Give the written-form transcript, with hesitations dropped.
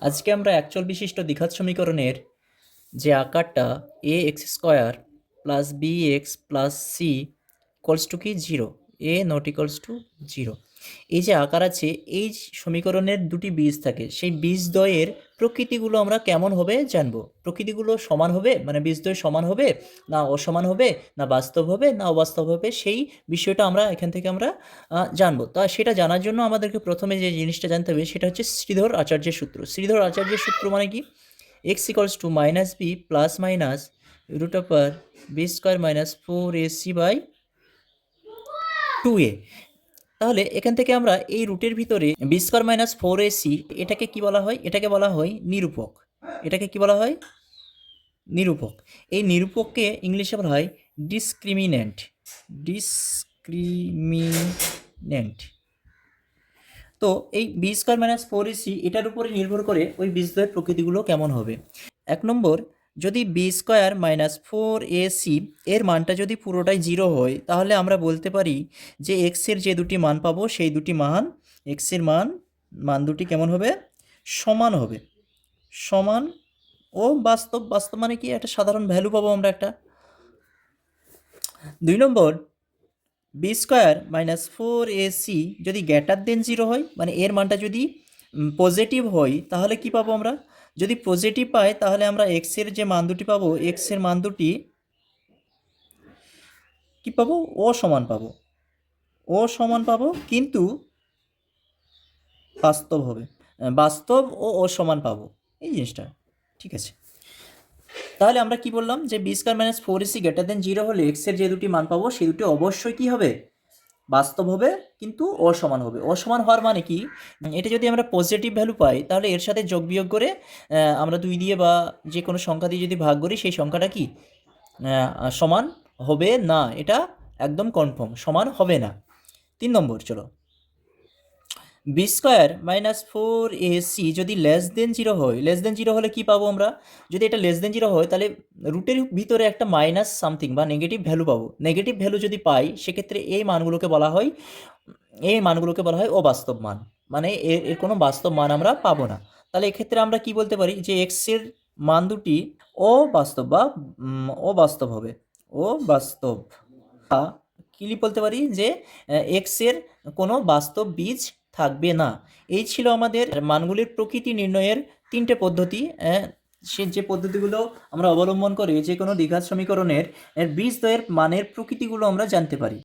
আজকে আমরা একচল বিশিষ্ট দ্বিঘাত সমীকরণের যে আকারটা A X square plus B X plus C equals to কি zero, A not equals to zero, এই যে আকার আছে, এই সমীকরণের দুটি বীজ থাকে, সেই বীজদ্বয়ের প্রকৃতিগুলো আমরা কেমন হবে জানবো। প্রকৃতিগুলো সমান হবে, মানে বীজদ্বয় সমান হবে না অসমান হবে, না বাস্তব হবে না অবাস্তব হবে, সেই বিষয়টা আমরা এখান থেকে আমরা জানবো। তা সেটা জানার জন্য আমাদেরকে প্রথমে যে জিনিসটা জানতে হবে সেটা হচ্ছে শ্রীধর আচার্যের সূত্র। শ্রীধর আচার্যের সূত্র মানে কি? X equals to minus b plus minus root of b square minus 4ac by 2a। তাহলে এখান থেকে আমরা এই রুটের ভিতরে বি স্কোয়ার মাইনাস 4ac, এটাকে কি বলা হয়? এটাকে বলা হয় নিরূপক। এটাকে কি বলা হয়? নিরূপক। এই নিরূপককে ইংলিশে বলা হয় ডিসক্রিমিন্যান্ট। ডিসক্রিমিন্যান্ট। তো এই বি স্কোয়ার মাইনাস 4ac এটার উপরে নির্ভর করে ওই বীজদ্বয়ের প্রকৃতিগুলো কেমন হবে। 1 নম্বর, যদি বি স্কোয়ার মাইনাস 4ac এর মানটা যদি পুরোটাই জিরো হয়, তাহলে আমরা বলতে পারি যে এক্সের যে দুটি মান পাবো সেই দুটি মান, এক্সের মান দুটি কেমন হবে? সমান হবে। সমান ও বাস্তব। বাস্তব মানে কি? একটা সাধারণ ভ্যালু পাবো আমরা একটা। 2 নম্বর, বি স্কোয়ার মাইনাস 4ac যদি গ্রেটার দেন জিরো হয়, মানে এর মানটা যদি পজিটিভ হয়, তাহলে কি পাবো আমরা? যদি পজিটিভ পাই তাহলে আমরা এক্সের যে মান দুটি পাবো, এক্সের মান দুটি কি পাবো? অসমান পাবো। অসমান পাবো, কিন্তু বাস্তব হবে। বাস্তব ও অসমান পাবো, এই জিনিসটা। ঠিক আছে, তাহলে আমরা কি বললাম যে b square minus 4ac greater than zero হলে এক্সের যে দুটি মান পাবো সেই দুটি অবশ্যই কি হবে? বাস্তব হবে, কিন্তু অসমান হবে। অসমান হওয়ার মানে কি? এটা যদি আমরা পজিটিভ ভ্যালু পাই তাহলে এর সাথে যোগ বিয়োগ করে আমরা 2 দিয়ে বা যে কোনো সংখ্যা দিয়ে যদি ভাগ করি, সেই সংখ্যাটা কি সমান হবে না। এটা একদম কনফার্ম, সমান হবে না। 3 নম্বর, চলো, বি স্কোয়ার মাইনাস 4ac যদি লেস দেন জিরো হয়, লেস দেন জিরো হলে কি পাবো আমরা? যদি এটা লেস দেন জিরো হয় তাহলে রুটের ভিতরে একটা মাইনাস সামথিং বা নেগেটিভ ভ্যালু পাবো। নেগেটিভ ভ্যালু যদি পাই সেক্ষেত্রে এই মানগুলোকে বলা হয় অবাস্তব মান, মানে এর এর কোনো বাস্তব মান আমরা পাবো না। তাহলে এক্ষেত্রে আমরা কি বলতে পারি? যে এক্সের মান দুটি অবাস্তব বা অবাস্তব হবে। অবাস্তব। কি বলতে পারি? যে এক্সের কোনো বাস্তব বীজ থাকবে না। এই ছিল আমাদের মানগুলির প্রকৃতি নির্ণয়ের 3টে পদ্ধতি। সে যে পদ্ধতিগুলো আমরা অবলম্বন করে যে কোনো দ্বিঘাত সমীকরণের বীজদ্বয়ের মানের প্রকৃতিগুলো আমরা জানতে পারি।